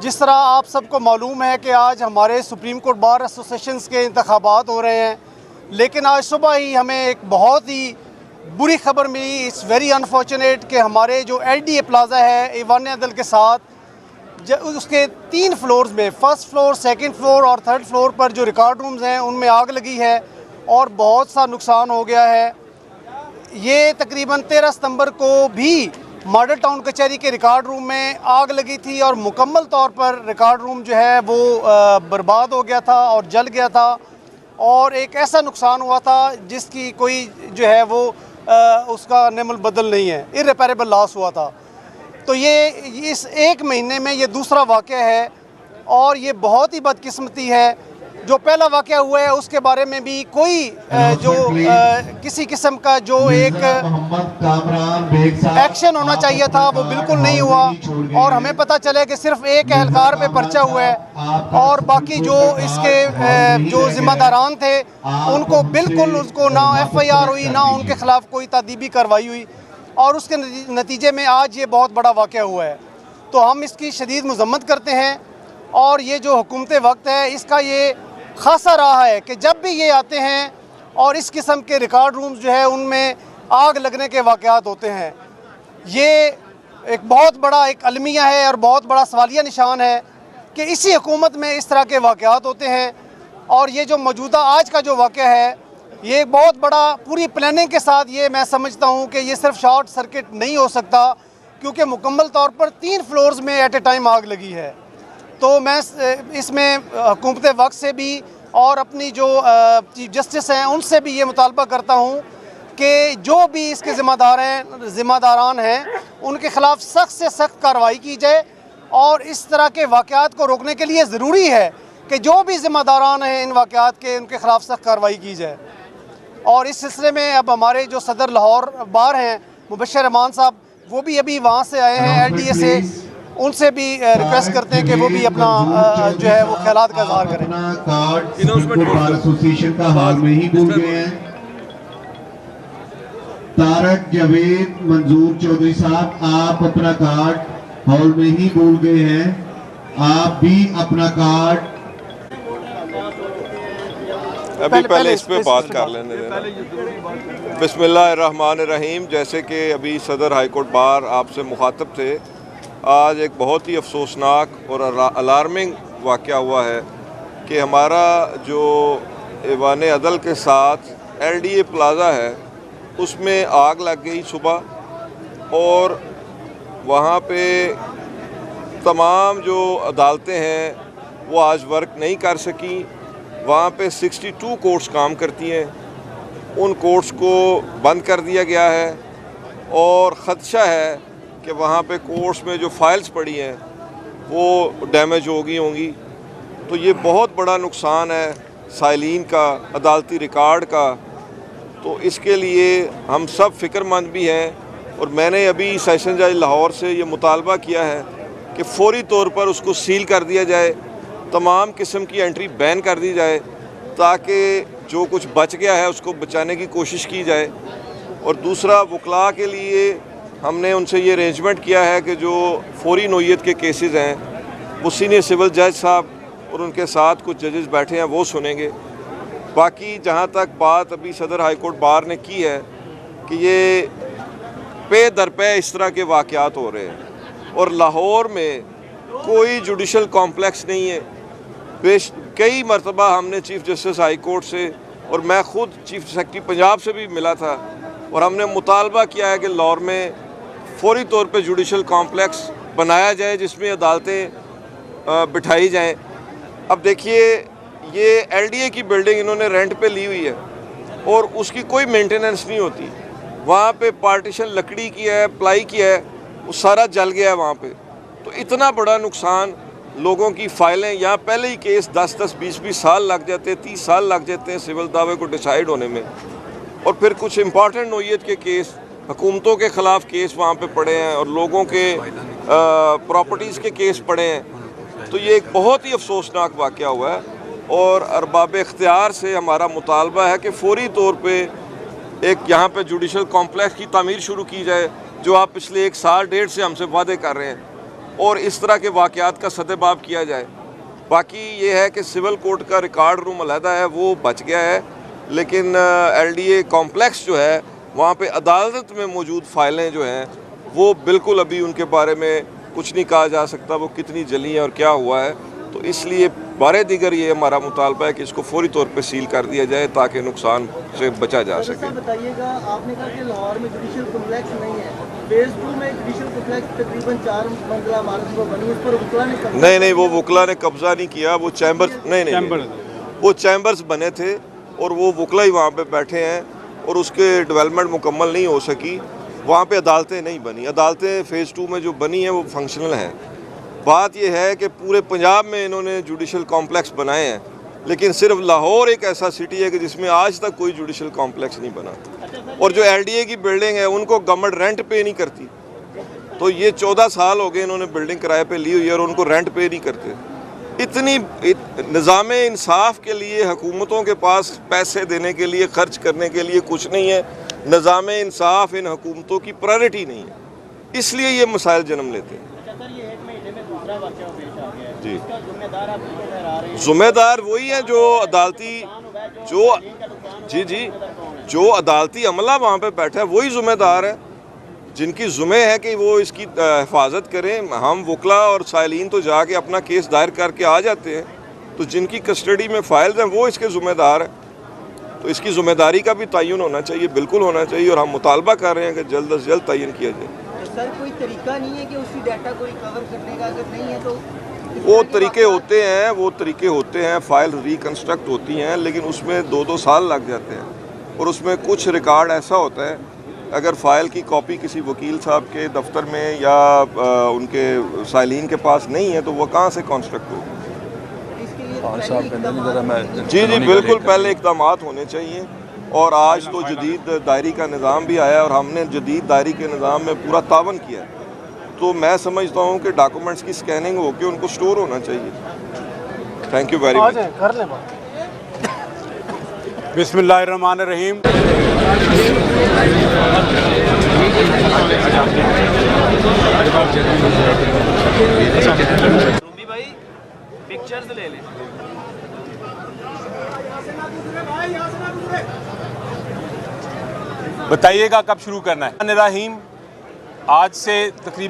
जिस तरह आप सबको मालूम है कि आज हमारे सुप्रीम कोर्ट बार एसोसिएशन के इंतखाबात हो रहे हैं, लेकिन आज सुबह ही हमें एक बहुत ही बुरी खबर मिली। इट्स वेरी अनफॉर्चुनेट कि हमारे जो LDA प्लाज़ा है ईवान अदल के साथ उसके 3 फ्लोर्स में, फर्स्ट फ्लोर, सेकंड फ्लोर और थर्ड फ्लोर पर जो रिकॉर्ड रूम्स हैं उनमें आग लगी है और बहुत सा नुकसान हो गया है। ये तकरीबन 13 सितंबर को भी मॉडल टाउन कचहरी के रिकॉर्ड रूम में आग लगी थी और मुकम्मल तौर पर रिकॉर्ड रूम जो है वो बर्बाद हो गया था और जल गया था और एक ऐसा नुकसान हुआ था जिसकी कोई जो है वो उसका नेमल बदल नहीं है, इर्रिपेरेबल लॉस हुआ था। तो ये इस एक महीने में ये दूसरा वाक़या है और ये बहुत ही बदकिस्मती है। जो पहला वाक़या हुआ है उसके बारे में भी कोई किसी किस्म का जो एक एक्शन होना चाहिए था वो बिल्कुल नहीं हुआ और हमें पता चले कि सिर्फ एक एहलकार पे पर्चा हुआ है और बाकी जो इसके जो ज़िम्मेदारान थे उनको बिल्कुल उसको ना FIR हुई, ना उनके ख़िलाफ़ कोई तादीबी कार्रवाई हुई और उसके नतीजे में आज ये बहुत बड़ा वाक़या हुआ है। तो हम इसकी शदीद मज़म्मत करते हैं और ये जो हुकूमत वक्त है इसका ये खासा रहा है कि जब भी ये आते हैं और इस किस्म के रिकॉर्ड रूम्स जो है उनमें आग लगने के वाक़यात होते हैं। ये एक बहुत बड़ा एक अलमिया है और बहुत बड़ा सवालिया निशान है कि इसी हुकूमत में इस तरह के वाक़यात होते हैं और ये जो मौजूदा आज का जो वाक़या है ये बहुत बड़ा पूरी प्लानिंग के साथ, ये मैं समझता हूँ कि ये सिर्फ शॉर्ट सर्किट नहीं हो सकता क्योंकि मुकम्मल तौर पर 3 फ्लोर्स में एट ए टाइम आग लगी है। तो मैं इसमें हुकूमत वक्त से भी और अपनी जो चीफ जस्टिस हैं उनसे भी ये मुतालबा करता हूँ कि जो भी इसके ज़िम्मेदारान हैं उनके ख़िलाफ़ सख्त से सख्त कार्रवाई की जाए और इस तरह के वाक़यात को रोकने के लिए ज़रूरी है कि जो भी ज़िम्मेदारान हैं इन वाक़यात के उनके ख़िलाफ़ सख्त कार्रवाई की जाए। और इस सिलसिले में अब हमारे जो सदर लाहौर बार हैं मुबशर रहमान साहब, वो भी अभी वहाँ से आए हैं LDA से, उनसे भी रिक्वेस्ट करते हैं कि वो भी अपना जो है वो ख्यालात का इज़हार करें। बार एसोसिएशन का हाल में ही भूल गए हैं। तारक जावेद मंजूर चौधरी साहब, आप अपना कार्ड हॉल में ही भूल गए हैं, आप भी अपना कार्ड अभी पहले इस पे बात कर लेने देना। बिस्मिल्लाहिर्रहमानिर्रहीम। जैसे कि अभी सदर हाईकोर्ट बार आपसे मुखातब थे, आज एक बहुत ही अफसोसनाक और अलार्मिंग वाक़या हुआ है कि हमारा जो ईवान अदल के साथ LDA प्लाज़ा है उसमें आग लग गई सुबह और वहाँ पे तमाम जो अदालतें हैं वो आज वर्क नहीं कर सकी। वहाँ पे 62 कोर्ट्स काम करती हैं, उन कोर्ट्स को बंद कर दिया गया है और ख़दशा है कि वहाँ पे कोर्ट्स में जो फाइल्स पड़ी हैं वो डैमेज हो गई होंगी। तो ये बहुत बड़ा नुकसान है साइलिन का, अदालती रिकॉर्ड का। तो इसके लिए हम सब फ़िक्रमंद भी हैं और मैंने अभी सेशन जज लाहौर से ये मुतालबा किया है कि फ़ौरी तौर पर उसको सील कर दिया जाए, तमाम किस्म की एंट्री बैन कर दी जाए ताकि जो कुछ बच गया है उसको बचाने की कोशिश की जाए। और दूसरा, वकला के लिए हमने उनसे ये अरेंजमेंट किया है कि जो फौरी नौयत के केसेस हैं वो सीनियर सिविल जज साहब और उनके साथ कुछ जजेस बैठे हैं वो सुनेंगे। बाकी जहाँ तक बात अभी सदर हाई कोर्ट बार ने की है कि ये पे दर पे इस तरह के वाक़यात हो रहे हैं और लाहौर में कोई जुडिशल कॉम्प्लेक्स नहीं है। कई मरतबा हमने चीफ जस्टिस हाई कोर्ट से और मैं ख़ुद चीफ सेक्रेटरी पंजाब से भी मिला था और हमने मुतालबा किया है कि लाहौर में फौरी तौर पे जुडिशल कॉम्प्लेक्स बनाया जाए जिसमें अदालतें बिठाई जाएं। अब देखिए, ये LDA की बिल्डिंग इन्होंने रेंट पे ली हुई है और उसकी कोई मेंटेनेंस नहीं होती। वहाँ पे पार्टीशन लकड़ी की है, प्लाई की है, वो सारा जल गया है वहाँ पे। तो इतना बड़ा नुकसान, लोगों की फ़ाइलें, यहाँ पहले ही केस 10-10, 20-20 साल लग जाते हैं, 30 साल लग जाते हैं सिविल दावे को डिसाइड होने में। और फिर कुछ इम्पॉर्टेंट नौयत के केस, हुकूमतों के ख़िलाफ़ केस वहाँ पे पड़े हैं और लोगों के प्रॉपर्टीज़ के केस पड़े हैं। तो ये एक बहुत ही अफसोसनाक वाक़या हुआ है और अरबाब इख्तियार से हमारा मुतालबा है कि फ़ौरी तौर पर एक यहाँ पे जुडिशल कॉम्प्लेक्स की तामीर शुरू की जाए, जो आप पिछले 1 साल 1.5 से हमसे वादे कर रहे हैं। और इस तरह के वाक़यात का सदेबाब किया जाए। बाकी ये है कि सिविल कोर्ट का रिकॉर्ड रूम अलहदा है, वो बच गया है, लेकिन LDA कॉम्प्लेक्स जो है वहाँ पे अदालत में मौजूद फ़ाइलें जो हैं वो बिल्कुल अभी उनके बारे में कुछ नहीं कहा जा सकता, वो कितनी जली हैं और क्या हुआ है। तो इसलिए बारे दीगर ये हमारा मुतालबा है कि इसको फौरी तौर पे सील कर दिया जाए ताकि नुकसान से बचा जा सके। बताइएगा, आपने कहा कि लाहौर में जुडिशल कॉम्प्लेक्स नहीं है, फेज 2 में जुडिशल कॉम्प्लेक्स तकरीबन 4 मंजिला इमारत को बनी, उस पर वकला ने कब्जा नहीं, वो वकला ने कब्जा नहीं किया, वो चैम्बर्स नहीं, वो चैम्बर्स बने थे और वो वकला ही वहाँ पे बैठे हैं और उसके डेवलपमेंट मुकम्मल नहीं हो सकी। वहाँ पे अदालतें नहीं बनी, अदालतें फ़ेज़ 2 में जो बनी हैं वो फंक्शनल हैं। बात यह है कि पूरे पंजाब में इन्होंने जुडिशल कॉम्प्लेक्स बनाए हैं, लेकिन सिर्फ लाहौर एक ऐसा सिटी है कि जिसमें आज तक कोई जुडिशल कॉम्प्लेक्स नहीं बना। और जो LDA की बिल्डिंग है उनको गवर्नमेंट रेंट पे नहीं करती, तो ये 14 साल हो गए इन्होंने बिल्डिंग किराए पे ली हुई है और उनको रेंट पे नहीं करते। निज़ाम इंसाफ के लिए हुकूमतों के पास पैसे देने के लिए, खर्च करने के लिए कुछ नहीं है। निज़ाम इंसाफ इन हुकूमतों की प्रायोरिटी नहीं है, इसलिए ये मसाइल जन्म लेते हैं। जी, ज़िम्मेदार वही है जो अदालती जो अदालती अमला वहाँ पे बैठा है वही ज़िम्मेदार है, जिनकी ज़िम्मे है कि वो इसकी हिफाजत करें। हम वकला और साइलिन तो जाके अपना केस दायर करके आ जाते हैं, तो जिनकी कस्टडी में फाइल्स हैं वो इसके ज़िम्मेदार हैं। तो इसकी ज़िम्मेदारी का भी तयन होना चाहिए, बिल्कुल होना चाहिए, और हम मुतालबा कर रहे हैं कि जल्द अज जल्द तयन किया जाए। सर, कोई तरीका नहीं है कि उसी डाटा को रिकवर करने का? अगर नहीं है तो वो तरीके होते हैं, फ़ाइल रिकन्स्ट्रक्ट होती हैं, लेकिन उसमें 2-2 साल लग जाते हैं। और उसमें कुछ रिकॉर्ड ऐसा होता है, अगर फ़ाइल की कॉपी किसी वकील साहब के दफ्तर में या उनके साइलिन के पास नहीं है तो वो कहाँ से कॉन्स्ट्रक्ट होगी? जी, बिल्कुल पहले इक़दाम होने चाहिए। और आज तो जदीद दायरी का निज़ाम भी आया और हमने जदीद दायरी के निज़ाम में पूरा तावन किया है, तो मैं समझता हूँ कि डॉक्यूमेंट्स की स्कैनिंग होकर उनको स्टोर होना चाहिए। Thank you very much. बिस्मिल्लाहिर्रहमानिर्रहीम। भाई पिक्चर्स ले लें। बताइएगा कब शुरू करना है। रहीम, आज से तकरीबन